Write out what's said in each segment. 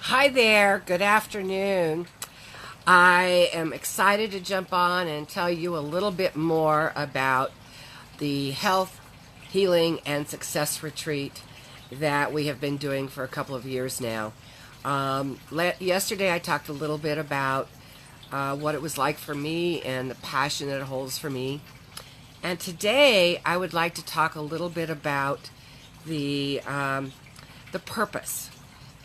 Hi there, good afternoon. I am excited to jump on and tell you a little bit more about the Health, Healing, and Success Retreat that we have been doing for a couple of years now. Yesterday I talked a little bit about what it was like for me and the passion that it holds for me. And today I would like to talk a little bit about the purpose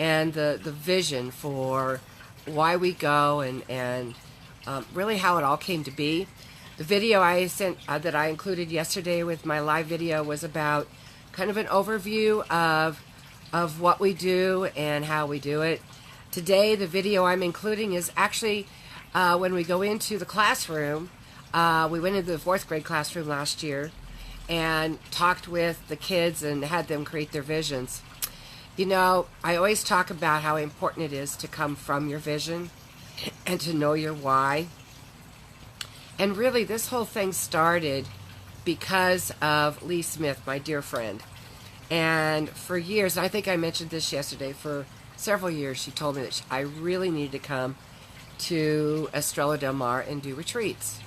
and the vision for why we go and really how it all came to be. The video I sent that I included yesterday with my live video was about kind of an overview of what we do and how we do it. Today the video I'm including is actually when we go into the classroom. We went into the 4th grade classroom last year and talked with the kids and had them create their visions. You know, I always talk about how important it is to come from your vision and to know your why. And really, this whole thing started because of Lee Smith, my dear friend. And for years, and I think I mentioned this yesterday, for several years, she told me that I really needed to come to Estrella Del Mar and do retreats.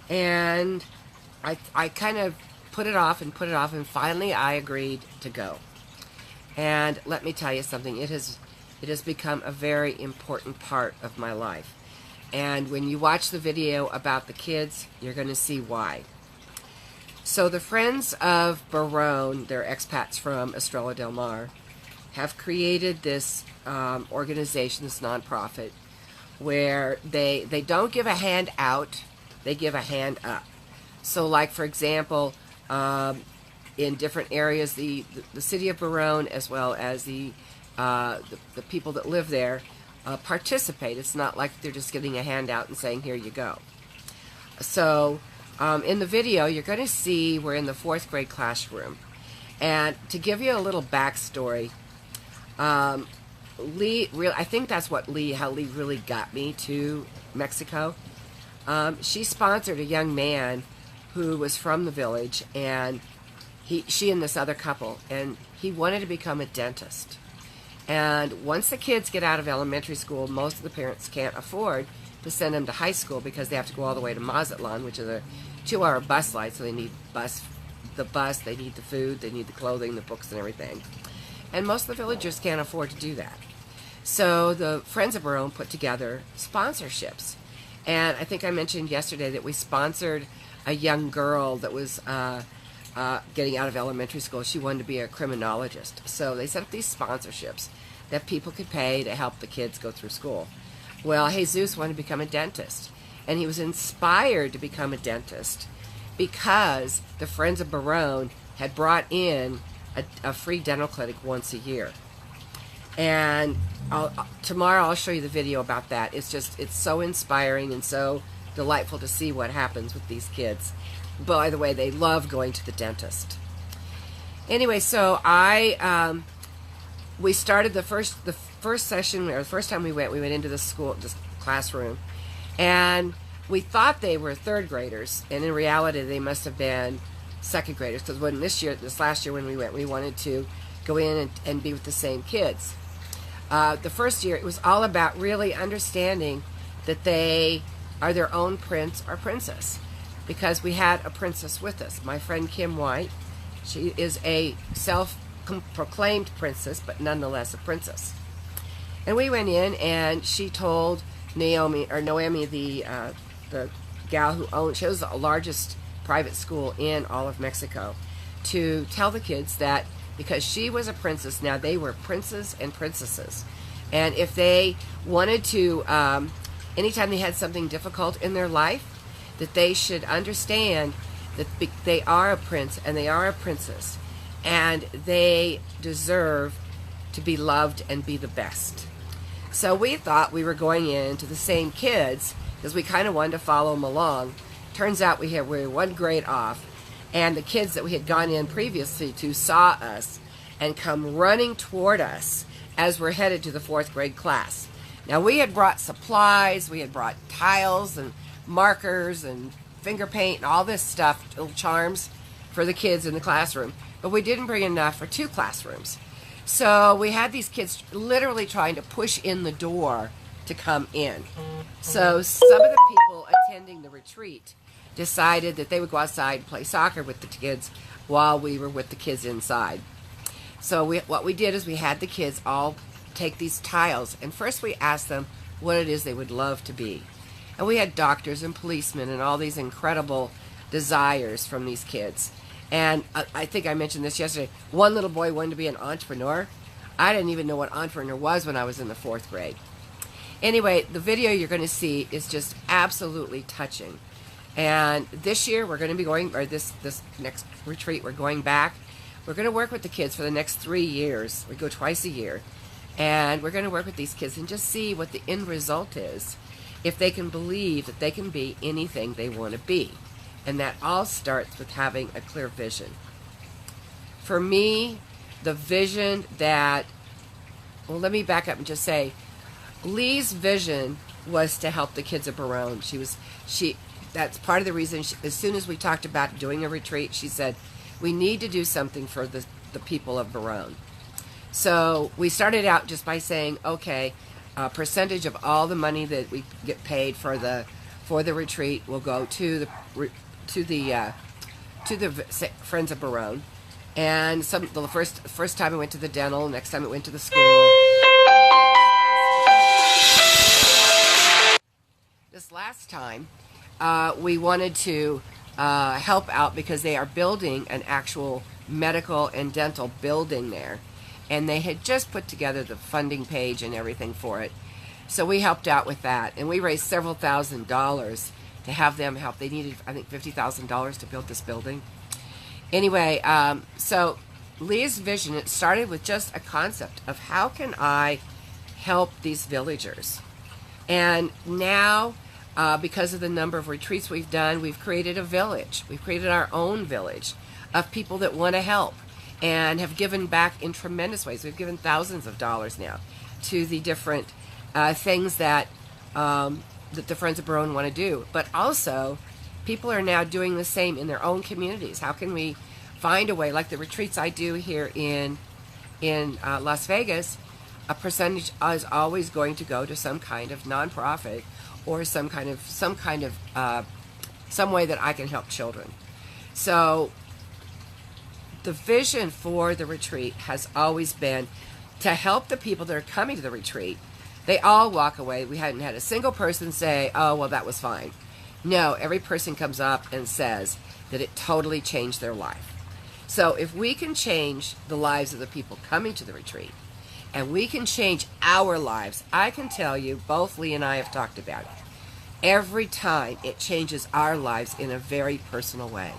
And I kind of put it off, and finally I agreed to go. And let me tell you something, it has become a very important part of my life. And when you watch the video about the kids, you're going to see why. So the Friends of Barone, they're expats from Estrella Del Mar, have created this organization, this nonprofit, where they don't give a hand out, they give a hand up. So like, for example, in different areas, the city of Barone, as well as the people that live there, participate. It's not like they're just getting a handout and saying, here you go. So in the video, you're going to see we're in the 4th grade classroom. And to give you a little backstory, Lee, I think that's how Lee really got me to Mexico. She sponsored a young man who was from the village, and she and this other couple, and he wanted to become a dentist. And once the kids get out of elementary school, most of the parents can't afford to send them to high school because they have to go all the way to Mazatlan, which is a 2-hour bus ride, so they need the bus, they need the food, they need the clothing, the books, and everything. And most of the villagers can't afford to do that. So the Friends of Barone put together sponsorships. And I think I mentioned yesterday that we sponsored a young girl that was getting out of elementary school. She wanted to be a criminologist. So they set up these sponsorships that people could pay to help the kids go through school. Well, Jesus wanted to become a dentist. And he was inspired to become a dentist because the Friends of Barone had brought in a free dental clinic once a year. And tomorrow I'll show you the video about that. It's so inspiring and so delightful to see what happens with these kids. By the way, they love going to the dentist. Anyway, so we started the first session, or the first time we went into this classroom, and we thought they were 3rd graders, and in reality they must have been 2nd graders, because this last year when we went, we wanted to go in and be with the same kids. The first year, it was all about really understanding that they are their own prince or princess, because we had a princess with us. My friend Kim White, she is a self-proclaimed princess, but nonetheless a princess. And we went in, and she told Noemi, the gal who owns, she was the largest private school in all of Mexico, to tell the kids that because she was a princess, now they were princes and princesses. And if they wanted to, anytime they had something difficult in their life, that they should understand that they are a prince and they are a princess, and they deserve to be loved and be the best. So we thought we were going into the same kids because we kind of wanted to follow them along. Turns out we were 1 grade off, and the kids that we had gone in previously to saw us and come running toward us as we're headed to the 4th grade class. Now, we had brought supplies, we had brought tiles and markers and finger paint and all this stuff, little charms for the kids in the classroom, but we didn't bring enough for 2 classrooms. So we had these kids literally trying to push in the door to come in. So some of the people attending the retreat decided that they would go outside and play soccer with the kids while we were with the kids inside. So what we did is we had the kids all take these tiles, and first we asked them what it is they would love to be. And we had doctors and policemen and all these incredible desires from these kids. And I think I mentioned this yesterday. One little boy wanted to be an entrepreneur. I didn't even know what entrepreneur was when I was in the 4th grade. Anyway, the video you're going to see is just absolutely touching. And this year we're going to be going, or this next retreat, we're going back. We're going to work with the kids for the next 3 years. We go twice a year. And we're going to work with these kids and just see what the end result is, if they can believe that they can be anything they want to be. And that all starts with having a clear vision. For me, the vision that, well, let me back up and just say, Lee's vision was to help the kids of Barone. That's part of the reason, as soon as we talked about doing a retreat, she said, we need to do something for the people of Barone. So we started out just by saying, okay, a percentage of all the money that we get paid for the retreat will go to the Friends of Barone. And the first time it went to the dental, next time it went to the school. This last time, we wanted to help out because they are building an actual medical and dental building there. And they had just put together the funding page and everything for it. So we helped out with that. And we raised several $1,000s to have them help. They needed, I think, $50,000 to build this building. Anyway, so Leah's vision, it started with just a concept of how can I help these villagers. And now, because of the number of retreats we've done, we've created a village. We've created our own village of people that want to help and have given back in tremendous ways. We've given thousands of dollars now to the different things that that the Friends of Barone want to do. But also, people are now doing the same in their own communities. How can we find a way, like the retreats I do here in Las Vegas, a percentage is always going to go to some kind of nonprofit or some way that I can help children. So the vision for the retreat has always been to help the people that are coming to the retreat. They all walk away. We hadn't had a single person say, oh, well, that was fine. No, every person comes up and says that it totally changed their life. So if we can change the lives of the people coming to the retreat, and we can change our lives, I can tell you, both Lee and I have talked about it, every time it changes our lives in a very personal way.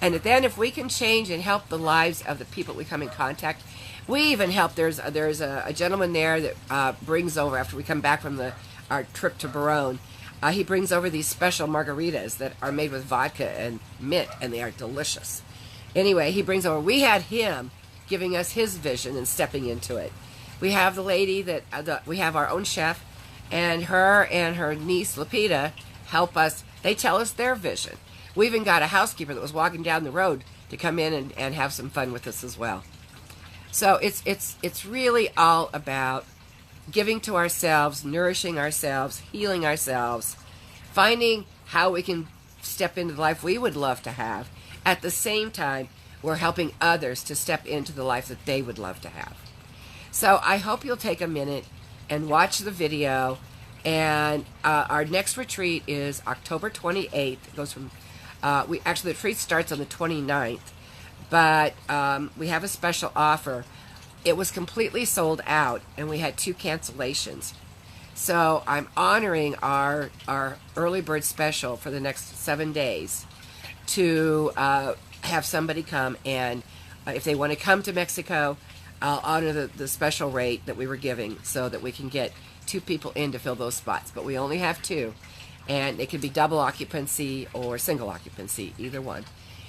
And then if we can change and help the lives of the people we come in contact, we even help. There's a gentleman there that brings over, after we come back from our trip to Barone, he brings over these special margaritas that are made with vodka and mint, and they are delicious. Anyway, he brings over, we had him giving us his vision and stepping into it. We have the lady that, we have our own chef, and her niece, Lapita, help us. They tell us their vision. We even got a housekeeper that was walking down the road to come in and have some fun with us as well. So it's really all about giving to ourselves, nourishing ourselves, healing ourselves, finding how we can step into the life we would love to have. At the same time, we're helping others to step into the life that they would love to have. So I hope you'll take a minute and watch the video. And our next retreat is October 28th. It goes from, the retreat starts on the 29th. But we have a special offer. It was completely sold out, and we had 2 cancellations. So I'm honoring our early bird special for the next 7 days to have somebody come, and if they want to come to Mexico, I'll honor the special rate that we were giving so that we can get 2 people in to fill those spots. But we only have 2, and it could be double occupancy or single occupancy, either one.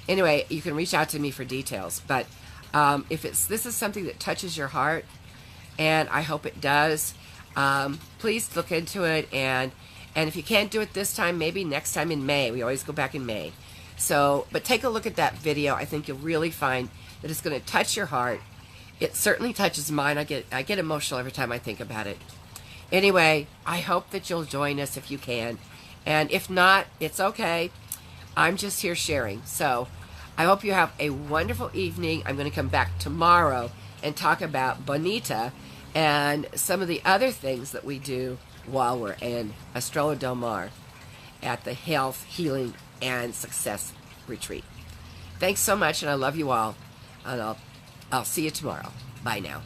Anyway, you can reach out to me for details. But if this is something that touches your heart, and I hope it does, please look into it. And if you can't do it this time, maybe next time in May. We always go back in May. So, but take a look at that video. I think you'll really find that it's going to touch your heart, It certainly touches mine. I get emotional every time I think about it. Anyway, I hope that you'll join us if you can. And if not, it's okay. I'm just here sharing. So I hope you have a wonderful evening. I'm going to come back tomorrow and talk about Bonita and some of the other things that we do while we're in Estrella Del Mar at the Health, Healing, and Success Retreat. Thanks so much, and I love you all. And I'll see you tomorrow. Bye now.